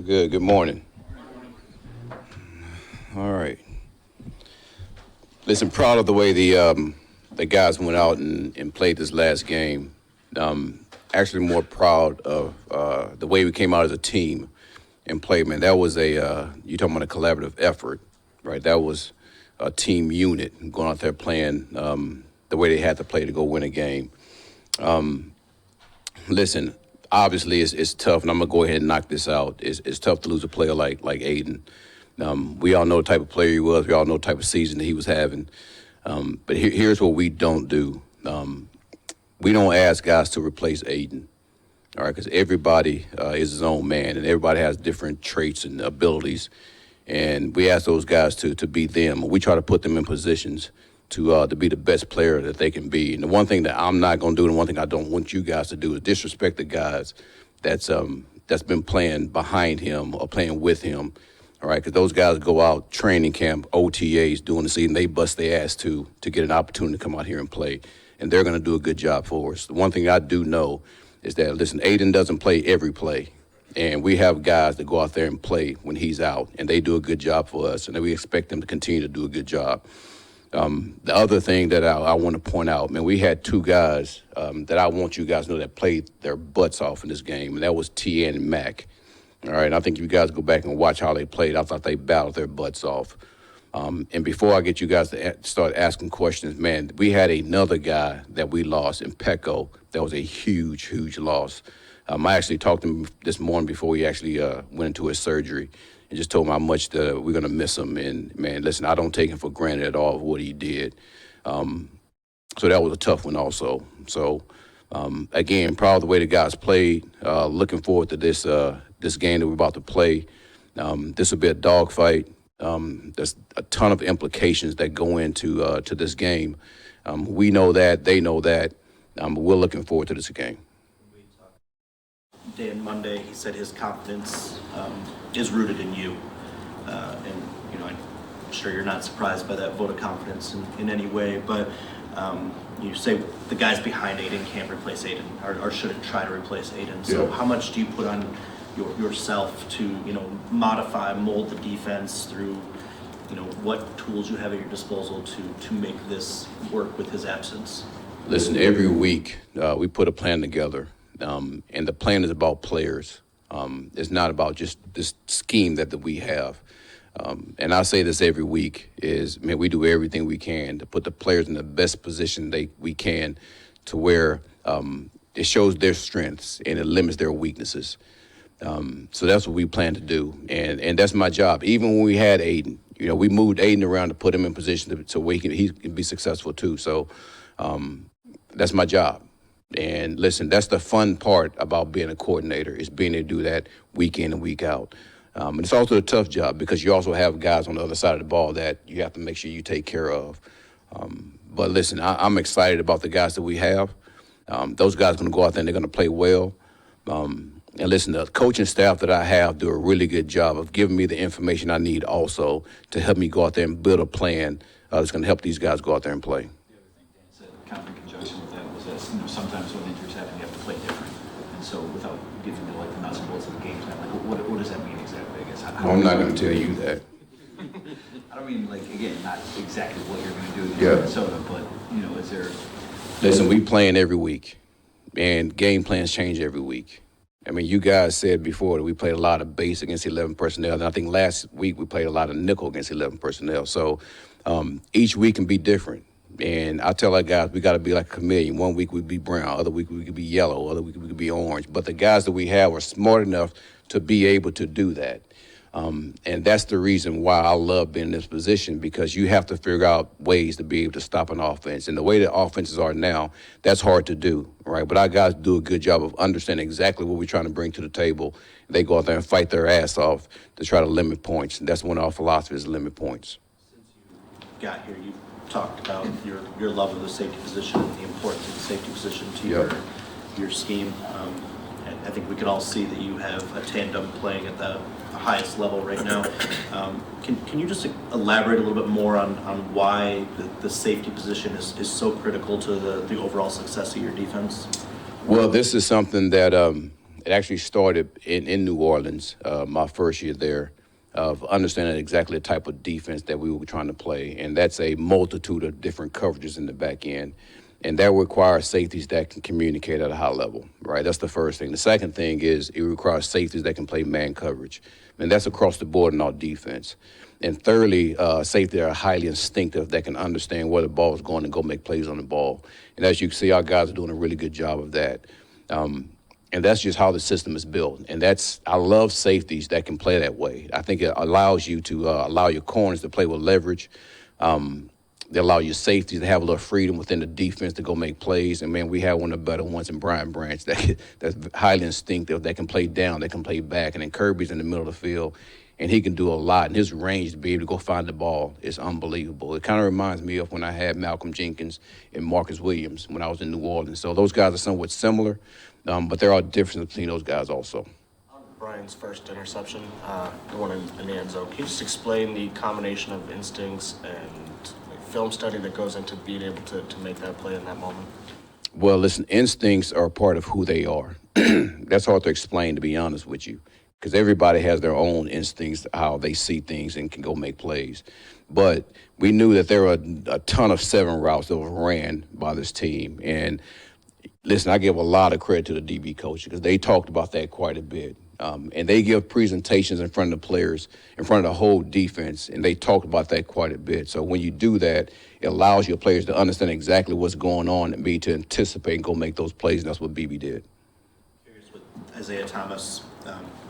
Good. Good morning. All right. Listen, proud of the way the guys went out and played this last game. Actually, more proud of the way we came out as a team and played. Man, that was you talking about a collaborative effort, right? That was a team unit going out there playing the way they had to play to go win a game. Listen, obviously it's tough, and I'm gonna go ahead and knock this out. It's tough to lose a player like Aiden. We all know the type of player he was. We all know the type of season that he was having. But here's what we don't do. We don't ask guys to replace Aiden, all right? Because everybody is his own man, and everybody has different traits and abilities. And we ask those guys to be them. We try to put them in positions to be the best player that they can be. And the one thing that I'm not going to do, and one thing I don't want you guys to do, is disrespect the guys that's been playing behind him or playing with him. All right, because those guys go out training camp, OTAs, doing the season. They bust their ass to get an opportunity to come out here and play, and they're going to do a good job for us. The one thing I do know is that, listen, Aiden doesn't play every play, and we have guys that go out there and play when he's out, and they do a good job for us, and we expect them to continue to do a good job. The other thing that I want to point out, man, we had two guys that I want you guys to know that played their butts off in this game, and that was Tien and Mac. All right, and I think if you guys go back and watch how they played, I thought they battled their butts off. And before I get you guys to start asking questions, man, we had another guy that we lost in Pecco. That was a huge, huge loss. I actually talked to him this morning before he actually went into his surgery and just told him how much we're going to miss him. And, man, listen, I don't take him for granted at all of what he did. So that was a tough one also. So, again, proud of the way the guys played. Looking forward to this game that we're about to play. This will be a dogfight. There's a ton of implications that go into to this game. We know that. They know that. We're looking forward to this game. Dan Monday, he said his confidence is rooted in you. And, I'm sure you're not surprised by that vote of confidence in any way, but you say the guys behind Aiden can't replace Aiden or shouldn't try to replace Aiden. So how much do you put on yourself to, modify, mold the defense through, what tools you have at your disposal to make this work with his absence? Listen, every week we put a plan together, and the plan is about players. It's not about just this scheme that we have. And I say this every week is, man, we do everything we can to put the players in the best position we can to where it shows their strengths and it limits their weaknesses. So that's what we plan to do, and that's my job. Even when we had Aiden, we moved Aiden around to put him in position so he can be successful too. So that's my job. And listen, that's the fun part about being a coordinator is being able to do that week in and week out. And it's also a tough job because you also have guys on the other side of the ball that you have to make sure you take care of. But listen, I'm excited about the guys that we have. Those guys are going to go out there and they're going to play well. And listen, the coaching staff that I have do a really good job of giving me the information I need also to help me go out there and build a plan that's going to help these guys go out there and play. The other thing Dan said, kind of in conjunction with that, was that sometimes when injuries happen, you have to play different. And so without giving me the nuts and bolts of the game plan, what does that mean exactly? I guess. I'm not going to tell you that. I don't mean again, not exactly what you're going to do in Minnesota, but is there? Listen, we playing every week, and game plans change every week. I mean, you guys said before that we played a lot of base against 11 personnel, and I think last week we played a lot of nickel against 11 personnel. So each week can be different. And I tell our guys we got to be like a chameleon. One week we'd be brown, other week we could be yellow, other week we could be orange. But the guys that we have are smart enough to be able to do that. And that's the reason why I love being in this position, because you have to figure out ways to be able to stop an offense. And the way the offenses are now, that's hard to do, right? But our guys do a good job of understanding exactly what we're trying to bring to the table. They go out there and fight their ass off to try to limit points. And that's one of our philosophies, limit points. Since you got here, you talked about your love of the safety position and the importance of the safety position to your scheme. I think we could all see that you have a tandem playing at the highest level right now. Can you just elaborate a little bit more on why the safety position is so critical to the overall success of your defense? Well, this is something that It actually started in New Orleans, my first year there, of understanding exactly the type of defense that we were trying to play. And that's a multitude of different coverages in the back end. And that requires safeties that can communicate at a high level, right? That's the first thing. The second thing is it requires safeties that can play man coverage. And that's across the board in our defense. And thirdly, safety that are highly instinctive that can understand where the ball is going and go make plays on the ball. And as you can see, our guys are doing a really good job of that. And that's just how the system is built. And I love safeties that can play that way. I think it allows you to allow your corners to play with leverage. They allow your safeties to have a little freedom within the defense to go make plays. And, man, we have one of the better ones in Brian Branch that's highly instinctive, that can play down, that can play back. And then Kirby's in the middle of the field, and he can do a lot. And his range to be able to go find the ball is unbelievable. It kind of reminds me of when I had Malcolm Jenkins and Marcus Williams when I was in New Orleans. So those guys are somewhat similar, but there are differences between those guys also. Brian's first interception, the one in the end zone. Can you just explain the combination of instincts and film study that goes into being able to make that play in that moment? Well, listen, instincts are a part of who they are. That's hard to explain, to be honest with you, because everybody has their own instincts, how they see things and can go make plays. But we knew that there were a ton of 7 routes that were ran by this team. And listen, I give a lot of credit to the DB coach because they talked about that quite a bit. And they give presentations in front of the players, in front of the whole defense, and they talked about that quite a bit. So when you do that, it allows your players to understand exactly what's going on and be to anticipate and go make those plays, and that's what BB did. Curious with Isaiah Thomas,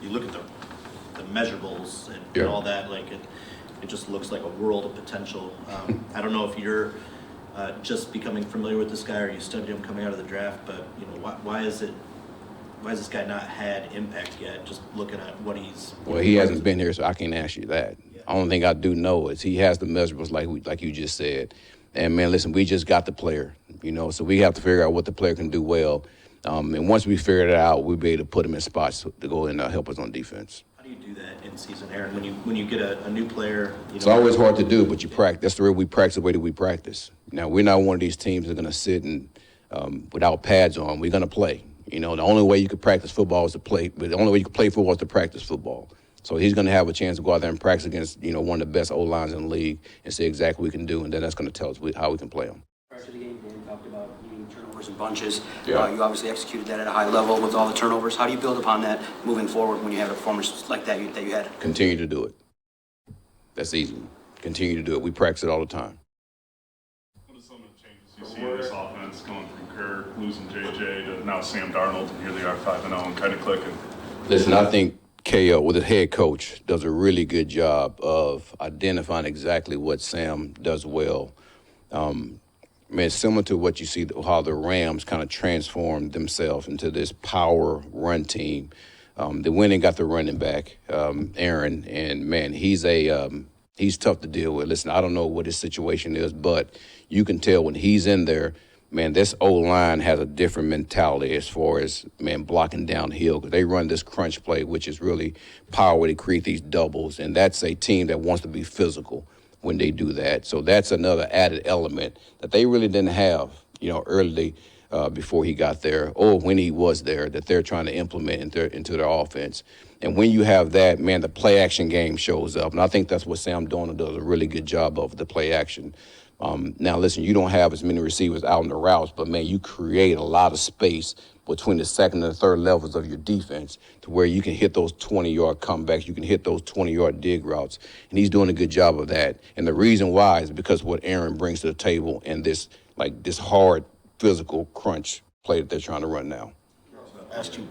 you look at the measurables and Yeah. all that, like it just looks like a world of potential. I don't know if you're just becoming familiar with this guy or you studied him coming out of the draft, but why is this guy not had impact yet? Just looking at what he's. Well, he hasn't been here, so I can't ask you that. Yeah. Only thing I do know is he has the measurables like you just said. And, man, listen, we just got the player, so we have to figure out what the player can do well. And once we figure it out, we'll be able to put him in spots to go and help us on defense. How do you do that in season, Aaron? When you get a new player, It's always hard to do, but you practice. That's the way we practice, the way that we practice. Now, we're not one of these teams that are going to sit and without pads on. We're going to play. The only way you can practice football is to play, but the only way you can play football is to practice football. So he's going to have a chance to go out there and practice against, one of the best O-lines in the league and see exactly what we can do, and then that's going to tell us how we can play him. Prior to the game, Dan talked about eating turnovers in bunches. Yeah. You obviously executed that at a high level with all the turnovers. How do you build upon that moving forward when you have a performance like that you had? Continue to do it. That's easy. Continue to do it. We practice it all the time. What are some of the changes you see in this offense going from Kirk, losing JJ, to now Sam Darnold, and here they are 5-0 and kind of clicking? Listen, I think KO, with the head coach, does a really good job of identifying exactly what Sam does well. Similar to what you see, how the Rams kind of transformed themselves into this power run team. They went and got the running back, Aaron, and, man, he's tough to deal with. Listen, I don't know what his situation is, but you can tell when he's in there, man, this O-line has a different mentality as far as, man, blocking downhill, because they run this crunch play, which is really power to create these doubles, and that's a team that wants to be physical when they do that. So that's another added element that they really didn't have, early before he got there or when he was there, that they're trying to implement into their offense. And when you have that, man, the play-action game shows up, and I think that's what Sam Darnold does a really good job of, the play-action. Now, listen, you don't have as many receivers out in the routes, but, man, you create a lot of space between the second and the third levels of your defense to where you can hit those 20-yard comebacks, you can hit those 20-yard dig routes, and he's doing a good job of that. And the reason why is because of what Aaron brings to the table and this hard physical crunch play that they're trying to run now. Asked you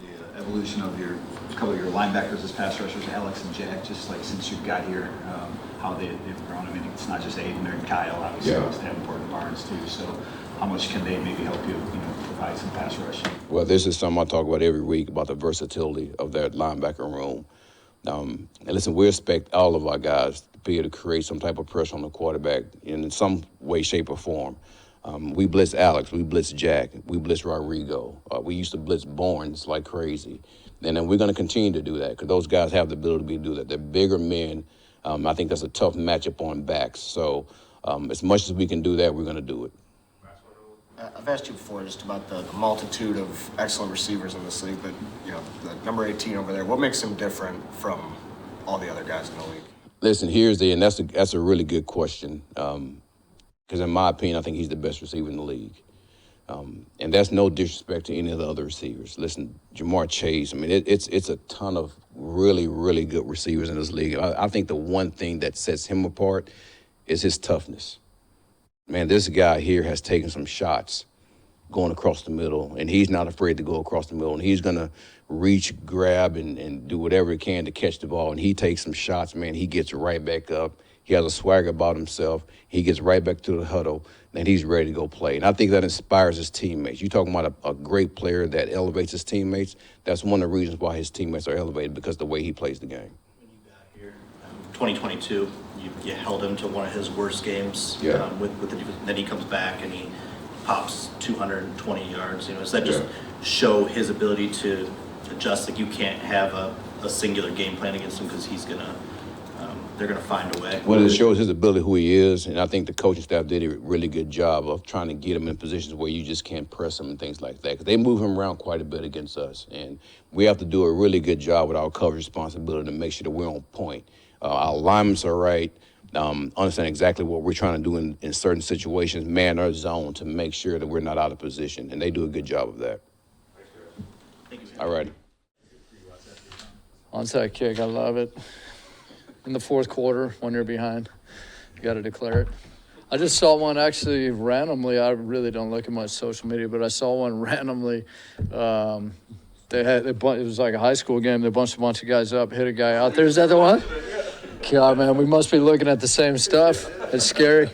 the evolution of a couple of your linebackers as pass rushers, Alex and Jack, just like since you got here, how they've grown. I mean, it's not just Aiden and Kyle, obviously. Yeah. They have important Barnes too. So how much can they maybe help you, provide some pass rushing? Well, this is something I talk about every week, about the versatility of that linebacker room. And listen, we expect all of our guys to be able to create some type of pressure on the quarterback in some way, shape, or form. We blitz Alex, we blitz Jack, we blitz Rodrigo. We used to blitz Barnes like crazy. And then we're going to continue to do that because those guys have the ability to do that. They're bigger men. I think that's a tough matchup on backs. So as much as we can do that, we're going to do it. I've asked you before just about the multitude of excellent receivers in this league, but the number 18 over there, what makes him different from all the other guys in the league? Listen, and that's a really good question. Because in my opinion, I think he's the best receiver in the league. And that's no disrespect to any of the other receivers. Listen, Jamar Chase, I mean, it's a ton of really, really good receivers in this league. I think the one thing that sets him apart is his toughness. Man, this guy here has taken some shots going across the middle, and he's not afraid to go across the middle, and he's going to reach, grab, and do whatever he can to catch the ball, and he takes some shots, man. He gets right back up. He has a swagger about himself. He gets right back to the huddle, and he's ready to go play. And I think that inspires his teammates. You're talking about a great player that elevates his teammates. That's one of the reasons why his teammates are elevated, because of the way he plays the game. When you got here, 2022, you held him to one of his worst games with the defense. Then he comes back and he pops 220 yards. Does that just show his ability to adjust? Like, you can't have a singular game plan against him because they're gonna find a way. Well, it shows his ability, who he is, and I think the coaching staff did a really good job of trying to get him in positions where you just can't press him and things like that. Because they move him around quite a bit against us, and we have to do a really good job with our coverage responsibility to make sure that we're on point. Our alignments are right. Understand exactly what we're trying to do in certain situations, man or zone, to make sure that we're not out of position, and they do a good job of that. Thank you. All right. Onside kick, I love it. In the fourth quarter, when you're behind, you got to declare it. I just saw one actually randomly. I really don't look at much social media, but I saw one randomly. It was like a high school game. They bunched a bunch of guys up, hit a guy out there. Is that the one? God, man, we must be looking at the same stuff. It's scary.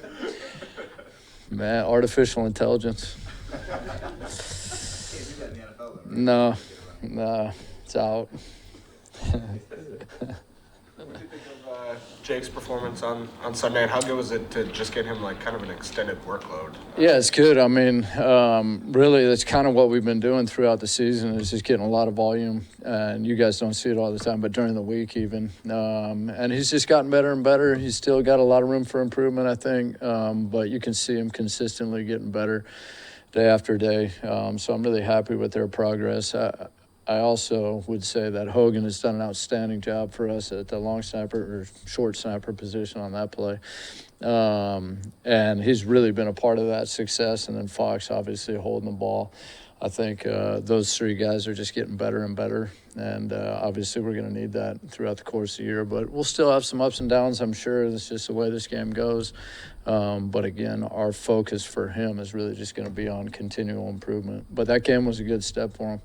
Man, artificial intelligence. No, it's out. What did you think of Jake's performance on Sunday, and how good was it to just get him kind of an extended workload? Yeah, it's good. I mean, really, that's kind of what we've been doing throughout the season, is just getting a lot of volume. And you guys don't see it all the time, but during the week even. And he's just gotten better and better. He's still got a lot of room for improvement, I think. But you can see him consistently getting better day after day. So I'm really happy with their progress. I also would say that Hogan has done an outstanding job for us at the long snapper or short snapper position on that play. And he's really been a part of that success. And then Fox obviously holding the ball. I think those three guys are just getting better and better. And obviously we're going to need that throughout the course of the year. But we'll still have some ups and downs, I'm sure. That's just the way this game goes. But again, our focus for him is really just going to be on continual improvement. But that game was a good step for him.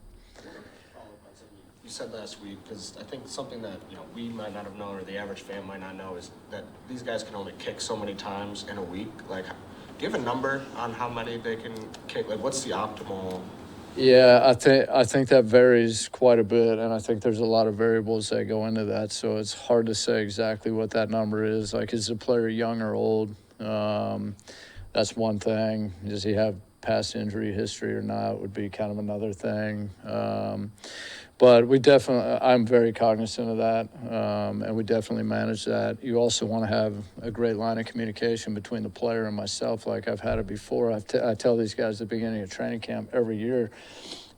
You said last week, because I think something that we might not have known, or the average fan might not know, is that these guys can only kick so many times in a week. Like, do you have a number on how many they can kick? Like, what's the optimal? Yeah, I think that varies quite a bit, and I think there's a lot of variables that go into that. So it's hard to say exactly what that number is. Like, is the player young or old? That's one thing. Does he have past injury history or not? Would be kind of another thing. But I'm very cognizant of that, and we definitely manage that. You also want to have a great line of communication between the player and myself, like I've had it before. I tell these guys at the beginning of training camp every year,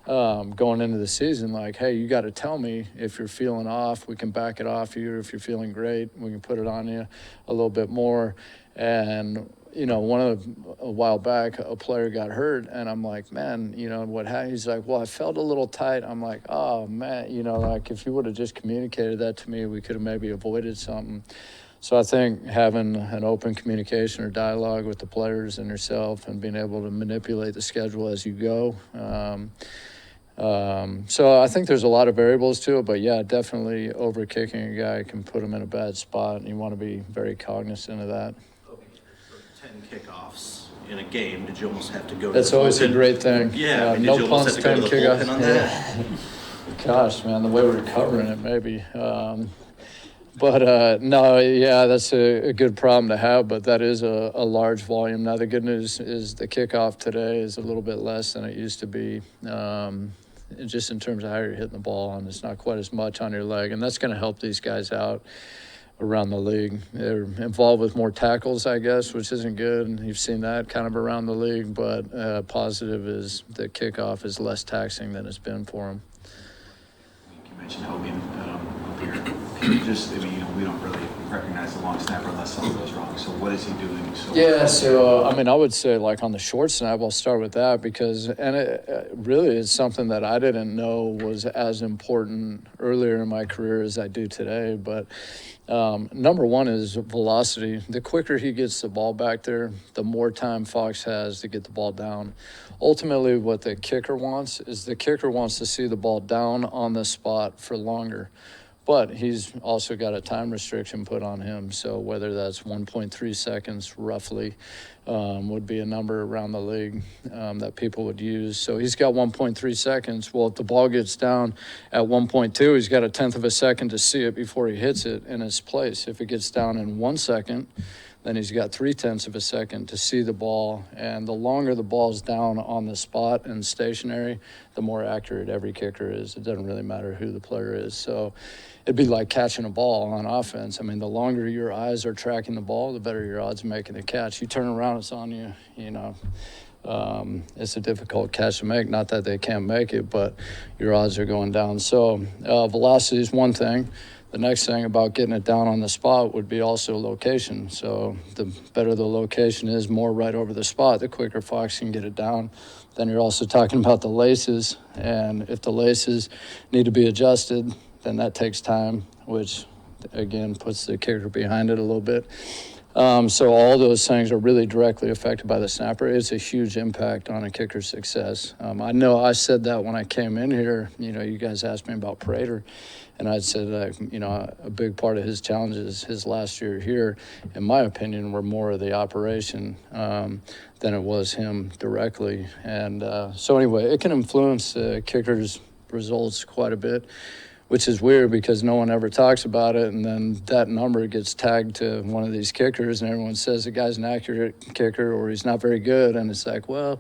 going into the season, like, hey, you got to tell me if you're feeling off. We can back it off you. If you're feeling great, we can put it on you a little bit more. And a while back, a player got hurt, and I'm like, man, what happened? He's like, well, I felt a little tight. I'm like, oh, man, like if you would have just communicated that to me, we could have maybe avoided something. So I think having an open communication or dialogue with the players and yourself and being able to manipulate the schedule as you go. So I think there's a lot of variables to it, but yeah, definitely over kicking a guy can put him in a bad spot, and you want to be very cognizant of that. 10 kickoffs in a game, did you almost have to go That's to the always a bullpen? great thing. Yeah, did no you almost punts, have to go 10 to the bullpen kickoffs. on that? Gosh, man, the way we're covering it, maybe. But no, yeah, that's a good problem to have, but that is a large volume. Now, the good news is the kickoff today is a little bit less than it used to be, just in terms of how you're hitting the ball, and it's not quite as much on your leg, and that's going to help these guys out. around the league. They're involved with more tackles, I guess, which isn't good. And you've seen that kind of around the league. But positive is the kickoff is less taxing than it's been for them. You mentioned Hogan up here. Can you just, I mean, we don't really recognize the long snapper unless something goes wrong. So what is he doing? So I mean, I would say like on the short snap, I'll start with that because, and it really is something that I didn't know was as important earlier in my career as I do today. But number one is velocity. The quicker he gets the ball back there, the more time Fox has to get the ball down. Ultimately, what the kicker wants is the kicker wants to see the ball down on the spot for longer. But he's also got a time restriction put on him. So whether that's 1.3 seconds roughly would be a number around the league that people would use. So he's got 1.3 seconds. Well, if the ball gets down at 1.2, he's got a tenth of a second to see it before he hits it in its place. If it gets down in 1 second, then he's got 0.3 of a second to see the ball. And the longer the ball's down on the spot and stationary, the more accurate every kicker is. It doesn't really matter who the player is. So it'd be like catching a ball on offense. I mean, the longer your eyes are tracking the ball, the better your odds of making the catch. You turn around, it's on you, you know. It's a difficult catch to make. Not that they can't make it, but your odds are going down. So velocity is one thing. The next thing about getting it down on the spot would be also location. So the better the location is, more right over the spot, the quicker Fox can get it down. Then you're also talking about the laces. And if the laces need to be adjusted, then that takes time, which, again, puts the kicker behind it a little bit. So all those things are really directly affected by the snapper. It's a huge impact on a kicker's success. I know I said that when I came in here. You know, you guys asked me about Prater, and I said that, you know, a big part of his challenges his last year here, in my opinion, were more of the operation than it was him directly. And so anyway, it can influence kickers' results quite a bit, which is weird because no one ever talks about it, and then that number gets tagged to one of these kickers, and everyone says the guy's an accurate kicker or he's not very good, and it's like, well,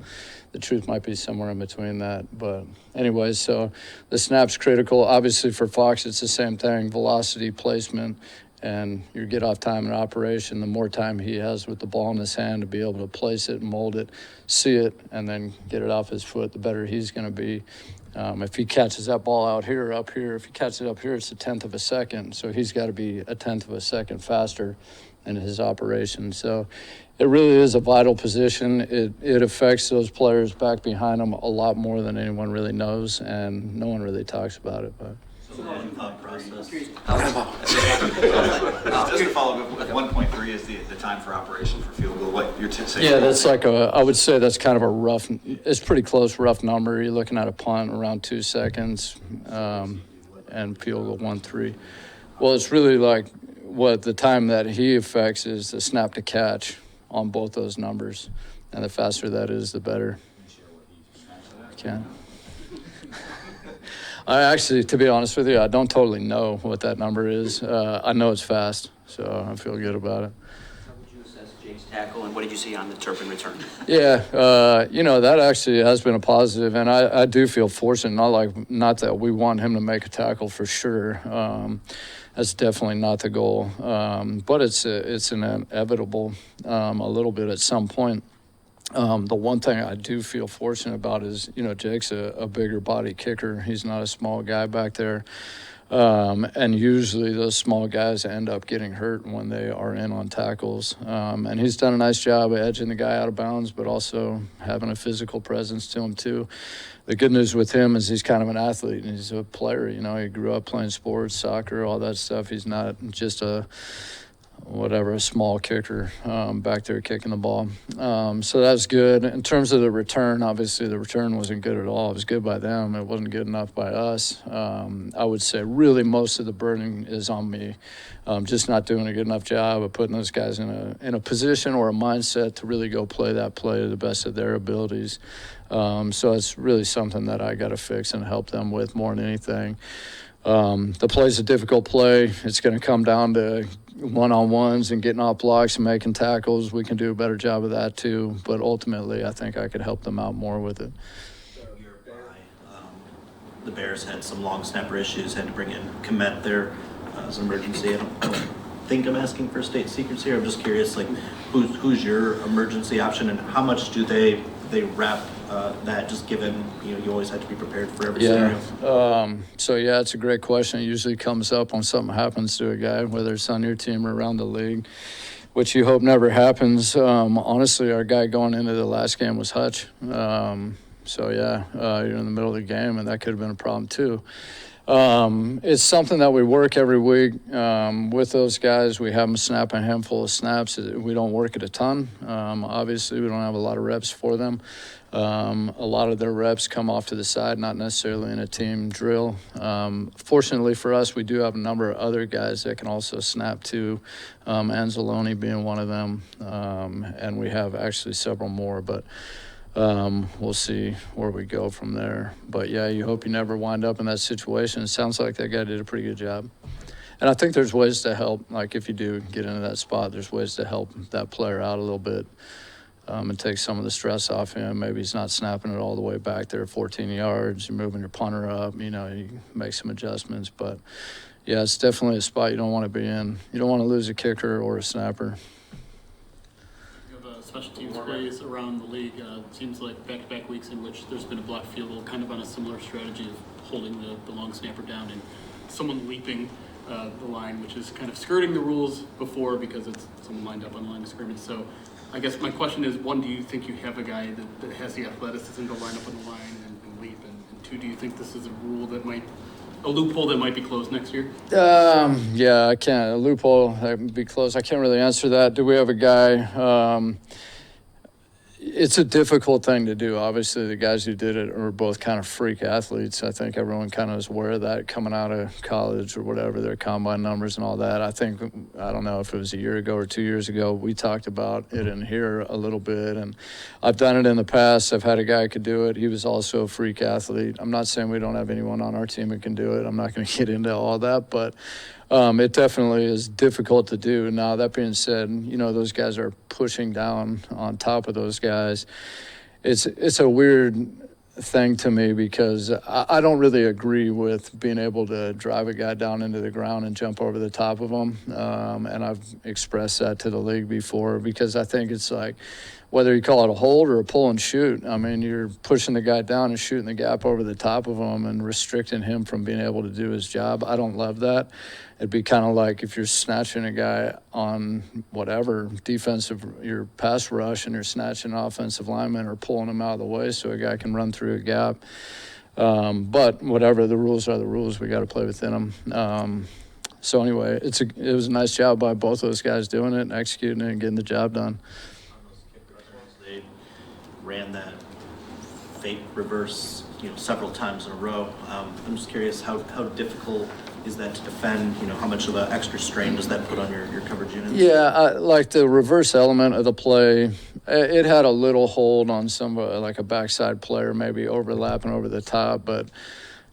the truth might be somewhere in between that. But anyway, so the snap's critical. Obviously for Fox, it's the same thing, velocity, placement, and your get-off time and operation. The more time he has with the ball in his hand to be able to place it, mold it, see it, and then get it off his foot, the better he's going to be. If he catches that ball out here or up here, if he catches it up here, it's a tenth of a second. So he's got to be a tenth of a second faster in his operation. So it really is a vital position. It affects those players back behind him a lot more than anyone really knows, and no one really talks about it. But. Thought process. Just to follow up, with 1.3 is the time for operation for field goal. What you're saying? Yeah, that's like I would say that's kind of a rough, it's pretty close, rough number. You're looking at a punt around 2 seconds and field goal 1.3. Well, it's really like what the time that he affects is the snap to catch on both those numbers. And the faster that is, the better. Can. I actually, to be honest with you, I don't totally know what that number is. I know it's fast, so I feel good about it. How would you assess Jake's tackle, and what did you see on the Turpin return? Yeah, you know, that actually has been a positive, and I do feel fortunate. Not that we want him to make a tackle for sure. That's definitely not the goal, but it's inevitable a little bit at some point. The one thing I do feel fortunate about is, you know, Jake's a bigger body kicker. He's not a small guy back there. And usually those small guys end up getting hurt when they are in on tackles. And he's done a nice job of edging the guy out of bounds, but also having a physical presence to him too. The good news with him is he's kind of an athlete and he's a player. You know, he grew up playing sports, soccer, all that stuff. He's not just a small kicker back there kicking the ball. So that's good. In terms of the return, obviously the return wasn't good at all. It was good by them. It wasn't good enough by us. I would say really most of the burden is on me. Just not doing a good enough job of putting those guys in a position or a mindset to really go play that play to the best of their abilities. So it's really something that I got to fix and help them with more than anything. The play's a difficult play. It's going to come down to one-on-ones and getting off blocks and making tackles. We can do a better job of that too, but ultimately I think I could help them out more with it. The Bears had some long snapper issues, had to bring in Komet there as an emergency. think I'm asking for state secrets here. I'm just curious, like, who's your emergency option, and how much do they wrap that? Just given you always have to be prepared for every scenario. So yeah, it's a great question. It usually comes up when something happens to a guy, whether it's on your team or around the league, which you hope never happens. Honestly, our guy going into the last game was Hutch. So yeah, you're in the middle of the game, and that could have been a problem too. It's something that we work every week with those guys. We have them snap a handful of snaps. We don't work it a ton. Obviously, we don't have a lot of reps for them. A lot of their reps come off to the side, not necessarily in a team drill. Fortunately for us, we do have a number of other guys that can also snap too, Anzalone being one of them, and we have actually several more, but we'll see where we go from there. But yeah, you hope you never wind up in that situation. It sounds like that guy did a pretty good job. And I think there's ways to help, like if you do get into that spot, there's ways to help that player out a little bit and take some of the stress off him. Maybe he's not snapping it all the way back there 14 yards. You're moving your punter up, you make some adjustments. But yeah, it's definitely a spot you don't want to be in. You don't want to lose a kicker or a snapper. Special teams plays around the league. It seems like back-to-back weeks in which there's been a blocked field goal, kind of on a similar strategy of holding the long snapper down and someone leaping the line, which is kind of skirting the rules before because it's someone lined up on the line of scrimmage. So I guess my question is, one, do you think you have a guy that has the athleticism to line up on the line and leap? And two, do you think this is a loophole that might be closed next year? Yeah, I can't. A loophole that would be closed. I can't really answer that. Do we have a guy? It's a difficult thing to do. Obviously, the guys who did it are both kind of freak athletes. I think everyone kind of is aware of that coming out of college or whatever, their combine numbers and all that. I don't know if it was a year ago or 2 years ago, we talked about it in here a little bit. And I've done it in the past. I've had a guy who could do it. He was also a freak athlete. I'm not saying we don't have anyone on our team who can do it. I'm not going to get into all that, but it definitely is difficult to do. Now, that being said, those guys are pushing down on top of those guys. It's a weird thing to me because I don't really agree with being able to drive a guy down into the ground and jump over the top of him. And I've expressed that to the league before because I think it's like, whether you call it a hold or a pull and shoot, I mean, you're pushing the guy down and shooting the gap over the top of him and restricting him from being able to do his job. I don't love that. It'd be kind of like if you're snatching a guy on whatever your pass rush, and you're snatching an offensive lineman or pulling him out of the way so a guy can run through a gap. But whatever, the rules are the rules. We got to play within them. So anyway, it was a nice job by both those guys doing it and executing it and getting the job done. They ran that fake reverse, several times in a row. I'm just curious, how difficult is that to defend? How much of an extra strain does that put on your coverage units? Yeah, like the reverse element of the play, it had a little hold on somebody, like a backside player, maybe overlapping over the top, but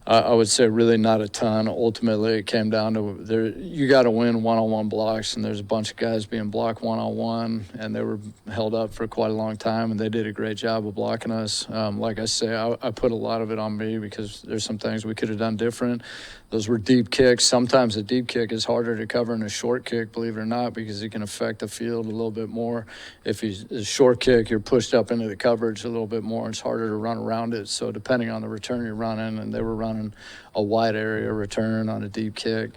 I would say really not a ton. Ultimately, it came down to you got to win one-on-one blocks, and there's a bunch of guys being blocked one-on-one, and they were held up for quite a long time, and they did a great job of blocking us. Like I say, I put a lot of it on me because there's some things we could have done different. Those were deep kicks. Sometimes a deep kick is harder to cover than a short kick, believe it or not, because it can affect the field a little bit more. If it's a short kick, you're pushed up into the coverage a little bit more. It's harder to run around it. So depending on the return you're running, and they were running a wide area return on a deep kick,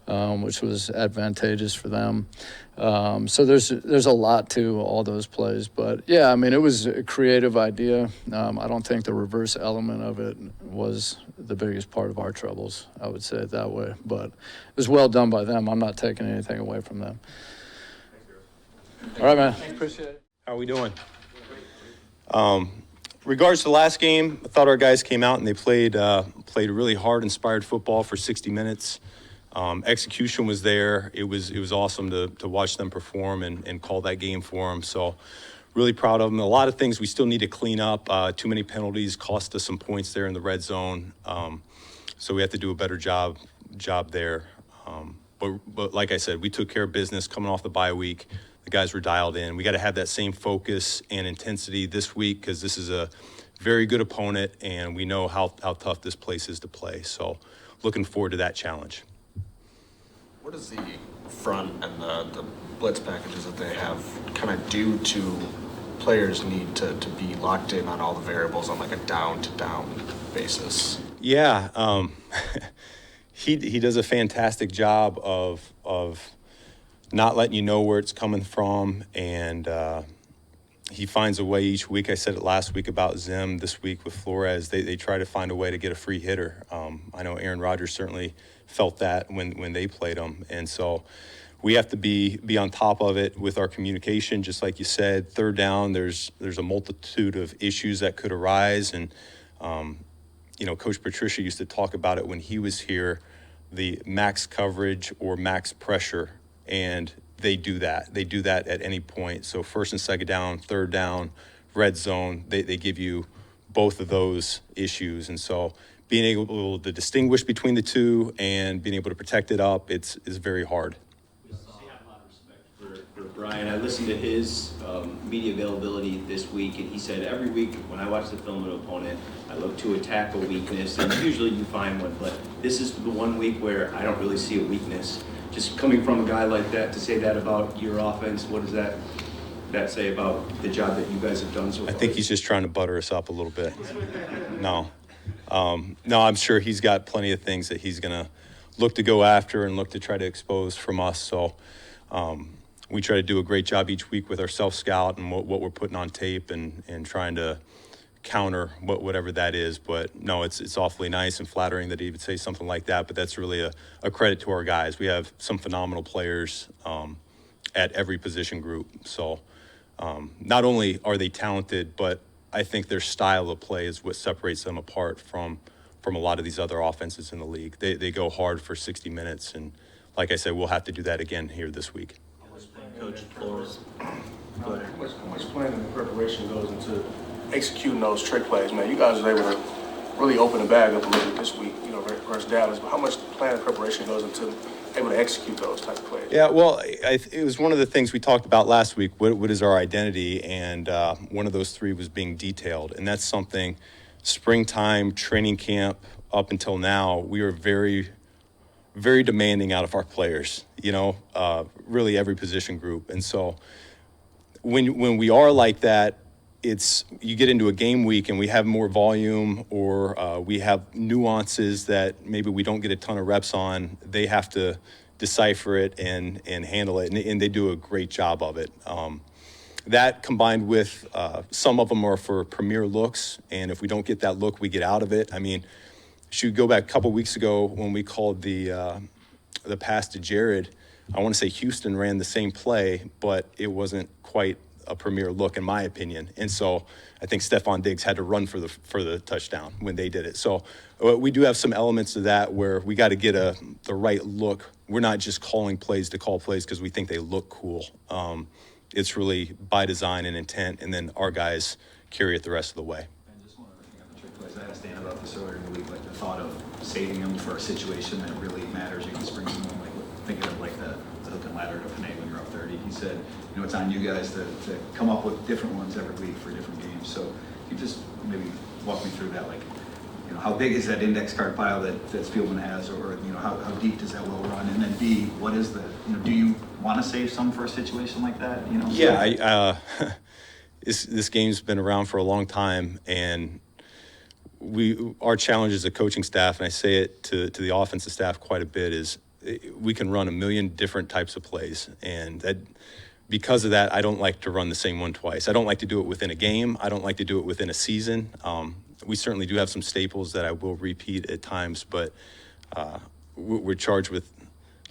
which was advantageous for them. So there's a lot to all those plays. But, yeah, I mean, it was a creative idea. I don't think the reverse element of it was the biggest part of our troubles, I would say it that way. But it was well done by them. I'm not taking anything away from them. All right, man. Appreciate it. How are we doing? Regards to the last game, I thought our guys came out and they played really hard, inspired football for 60 minutes. Execution was there. It was awesome to watch them perform and call that game for them. So really proud of them. A lot of things we still need to clean up. Too many penalties cost us some points there in the red zone. So we have to do a better job there. But like I said, we took care of business coming off the bye week. The guys were dialed in. We got to have that same focus and intensity this week because this is a very good opponent, and we know how tough this place is to play. So looking forward to that challenge. What does the front and the blitz packages that they have kind of do to players need to be locked in on all the variables on like a down-to-down basis? Yeah, he does a fantastic job of not letting you know where it's coming from, and he finds a way each week. I said it last week about Zim, this week with Flores. They try to find a way to get a free hitter. I know Aaron Rodgers certainly felt that when they played him, and so we have to be on top of it with our communication. Just like you said, third down, there's a multitude of issues that could arise, and Coach Patricia used to talk about it when he was here, the max coverage or max pressure, and they do that. They do that at any point. So first and second down, third down, red zone, they give you both of those issues. And so being able to distinguish between the two and being able to protect it up, is very hard. For Brian, I listened to his media availability this week, and he said every week when I watch the film of an opponent, I look to attack a weakness, and usually you find one, but this is the one week where I don't really see a weakness. Just coming from a guy like that to say that about your offense, what does that say about the job that you guys have done so far? I think he's just trying to butter us up a little bit. No, I'm sure he's got plenty of things that he's going to look to go after and look to try to expose from us. So we try to do a great job each week with our self-scout and what we're putting on tape and trying to counter whatever that is. But no, it's awfully nice and flattering that he would say something like that, but that's really a credit to our guys. We have some phenomenal players at every position group. So not only are they talented, but I think their style of play is what separates them apart from a lot of these other offenses in the league. They go hard for 60 minutes, and like I said, we'll have to do that again here this week. Coach Flores. How much planning and preparation goes into executing those trick plays, man? You guys were able to really open the bag up a little bit this week, versus Dallas. But how much planning and preparation goes into able to execute those type of plays? Yeah, well, it was one of the things we talked about last week. What is our identity? And one of those three was being detailed, and that's something. Springtime training camp up until now, we were very, very demanding out of our players. Really every position group, and so when we are like that, you get into a game week and we have more volume, or we have nuances that maybe we don't get a ton of reps on. They have to decipher it and handle it, and they do a great job of it. That combined with some of them are for premier looks, and if we don't get that look, we get out of it. I mean, should go back a couple weeks ago when we called the pass to Jared. I want to say Houston ran the same play, but it wasn't quite a premier look in my opinion. And so I think Stephon Diggs had to run for the touchdown when they did it. So we do have some elements of that where we got to get the right look. We're not just calling plays to call plays because we think they look cool. It's really by design and intent, and then our guys carry it the rest of the way. And just one other thing on the trick plays, I asked Dan about this earlier in the week, like the thought of saving them for a situation that really matters against spring them, like thinking of like the hook and ladder to Panay when you're up 30. He said, it's on you guys to come up with different ones every week for different games. So you just maybe walk me through that, like, how big is that index card pile that Spielman has, or how deep does that well run? And then B, what is the, do you want to save some for a situation like that? Yeah, this game's been around for a long time, and our challenge as a coaching staff, and I say it to the offensive staff quite a bit, is we can run a million different types of plays, and that. Because of that, I don't like to run the same one twice. I don't like to do it within a game. I don't like to do it within a season. We certainly do have some staples that I will repeat at times, but we're charged with,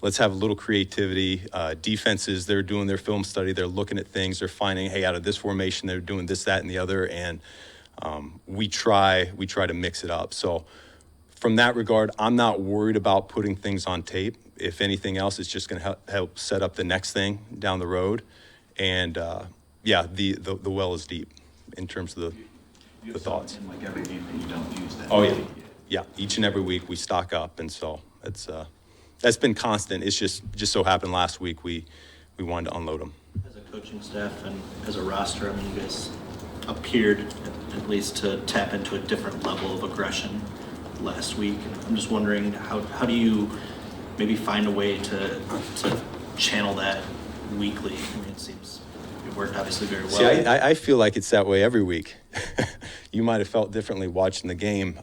let's have a little creativity. Defenses, they're doing their film study. They're looking at things. They're finding, hey, out of this formation, they're doing this, that, and the other. And we try to mix it up. So from that regard, I'm not worried about putting things on tape. If anything else, it's just going to help set up the next thing down the road. And the well is deep in terms of the thoughts. In like every game that you don't use that. Oh yeah. Each and every week we stock up, and so that's been constant. It's just so happened last week we wanted to unload them. As a coaching staff and as a roster, you guys appeared at least to tap into a different level of aggression last week. I'm just wondering, how do you maybe find a way to channel that weekly? I mean, it seems it worked obviously very well. See, I feel like it's that way every week. You might have felt differently watching the game.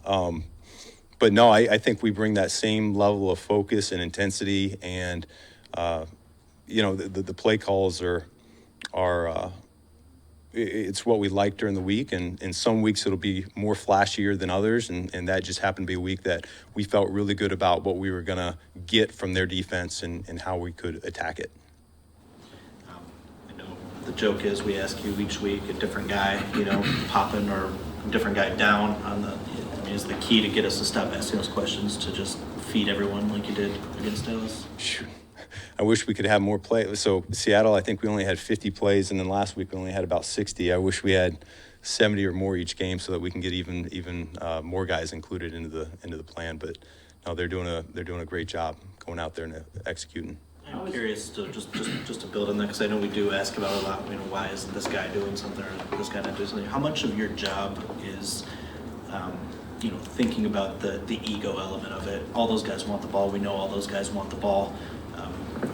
But no, I think we bring that same level of focus and intensity, and the play calls are it's what we like during the week, and in some weeks it'll be more flashier than others, and that just happened to be a week that we felt really good about what we were going to get from their defense and how we could attack it. I know the joke is we ask you each week a different guy, popping or a different guy down on the. I mean, is the key to get us to stop asking those questions to just feed everyone like you did against Dallas? Shoot. I wish we could have more plays. So Seattle, I think we only had 50 plays, and then last week we only had about 60. I wish we had 70 or more each game so that we can get even more guys included into the plan. But no, they're doing a great job going out there and executing. I'm curious to just to build on that, because I know we do ask about a lot. Why isn't this guy doing something or this guy not doing something? How much of your job is thinking about the ego element of it? All those guys want the ball. We know all those guys want the ball.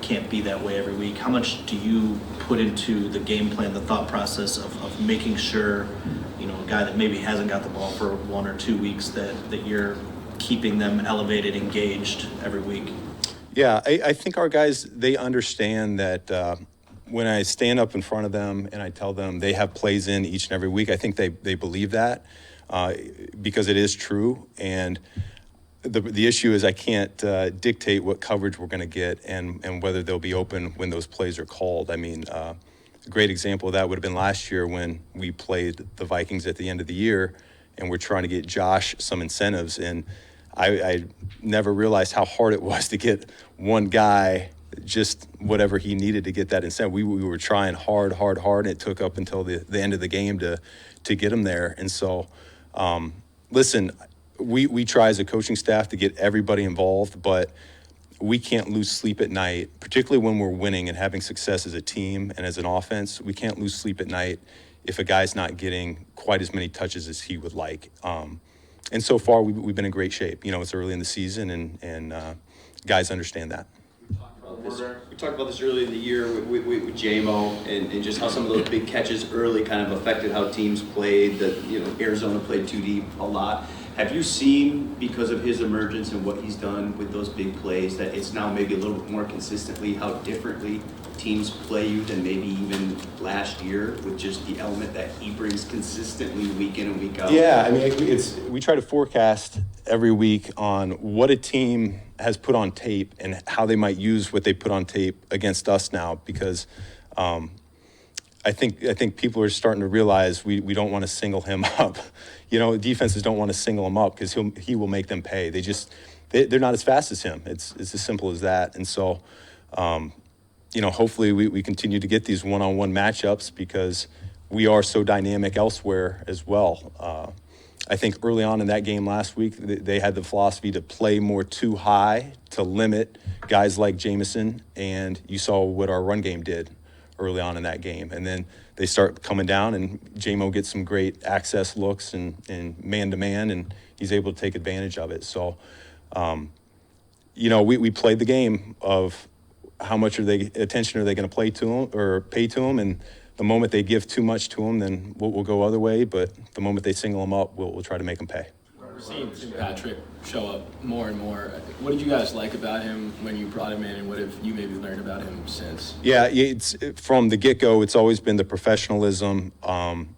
Can't be that way every week. How much do you put into the game plan, the thought process of making sure, a guy that maybe hasn't got the ball for 1 or 2 weeks, that you're keeping them elevated, engaged every week? Yeah, I think our guys, they understand that when I stand up in front of them and I tell them they have plays in each and every week, I think they believe that because it is true. And the issue is I can't dictate what coverage we're going to get and whether they'll be open when those plays are called. I mean, a great example of that would have been last year when we played the Vikings at the end of the year and we're trying to get Josh some incentives. And I never realized how hard it was to get one guy just whatever he needed to get that incentive. We were trying hard, and it took up until the end of the game to get him there. And so, listen, we try as a coaching staff to get everybody involved, but we can't lose sleep at night, particularly when we're winning and having success as a team and as an offense. We can't lose sleep at night if a guy's not getting quite as many touches as he would like. And so far, we've been in great shape. It's early in the season, and guys understand that. We talked about this earlier in the year with J-Mo and just how some of those big catches early kind of affected how teams played. Arizona played too deep a lot. Have you seen, because of his emergence and what he's done with those big plays, that it's now maybe a little bit more consistently how differently teams play you than maybe even last year, with just the element that he brings consistently week in and week out? Yeah, I mean, we try to forecast every week on what a team has put on tape and how they might use what they put on tape against us now, because I think people are starting to realize we don't want to single him up. Defenses don't want to single him up because he will make them pay. They're not as fast as him. It's as simple as that. And so, hopefully we continue to get these one-on-one matchups because we are so dynamic elsewhere as well. I think early on in that game last week, they had the philosophy to play more too high to limit guys like Jameson, and you saw what our run game did early on in that game. And then they start coming down, and J-Mo gets some great access looks and man-to-man, and he's able to take advantage of it. So, we played the game of how much attention are they going to play to him or pay to him, and the moment they give too much to him, then we'll go other way. But the moment they single him up, we'll try to make him pay. We're seeing Patrick show up more and more. What did you guys like about him when you brought him in, and what have you maybe learned about him since? Yeah, it's from the get-go, it's always been the professionalism,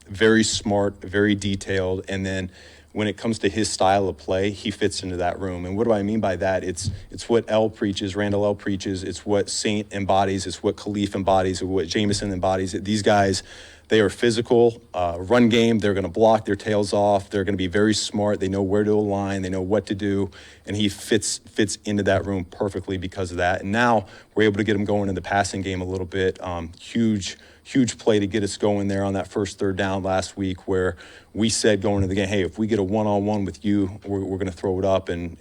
very smart, very detailed, and then when it comes to his style of play, he fits into that room. And what do I mean by that? It's what Randall L preaches, it's what Saint embodies, it's what Khalif embodies, it's what Jameson embodies. These guys, they are physical, run game, they're going to block their tails off, they're going to be very smart, they know where to align, they know what to do, and he fits into that room perfectly because of that. And now we're able to get him going in the passing game a little bit. Huge play to get us going there on that first third down last week, where we said going into the game, hey, if we get a one-on-one with you, we're going to throw it up, and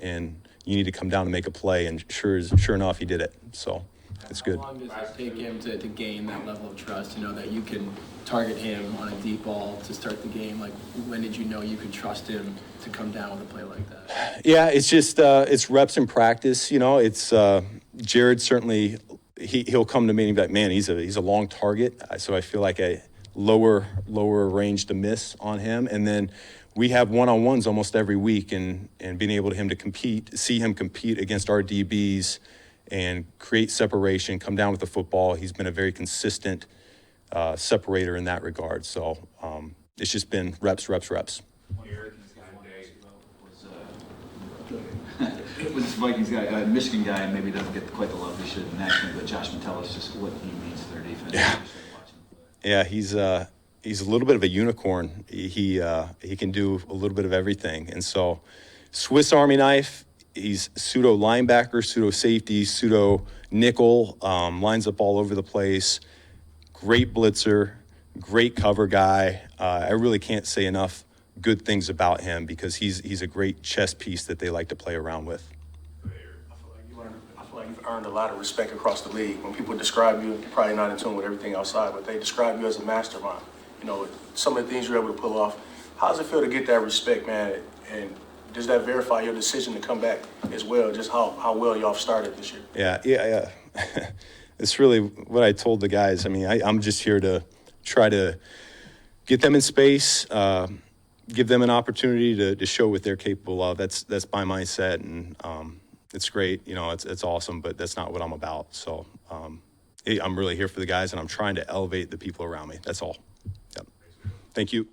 you need to come down and make a play. And sure enough, he did it. So it's good. How long does it take him to gain that level of trust, that you can target him on a deep ball to start the game? Like, when did you know you could trust him to come down with a play like that? Yeah, it's just it's reps in practice. It's Jared certainly. he'll come to me and be like, man, he's a long target. So I feel like a lower range to miss on him. And then we have one-on-ones almost every week, and being able to him to see him compete against our DBs and create separation, come down with the football. He's been a very consistent separator in that regard. So it's just been reps. One Eric, he's got was this Vikings guy, Michigan guy, and maybe doesn't get quite the love he should nationally, but Josh Metellus, just what he means to their defense. Yeah, he's a little bit of a unicorn. He can do a little bit of everything. And so Swiss Army knife, he's pseudo linebacker, pseudo safety, pseudo nickel, lines up all over the place. Great blitzer, great cover guy. I really can't say enough good things about him because he's a great chess piece that they like to play around with. I feel like you've earned a lot of respect across the league. When people describe you, you're probably not in tune with everything outside, but they describe you as a mastermind. You know, some of the things you're able to pull off. How does it feel to get that respect, man? And does that verify your decision to come back as well, just how well y'all started this year? Yeah. It's really what I told the guys. I mean, I'm just here to try to get them in space, give them an opportunity to show what they're capable of. That's my mindset, and it's great. You know, it's awesome, but that's not what I'm about. So I'm really here for the guys, and I'm trying to elevate the people around me. That's all. Yep. Thank you.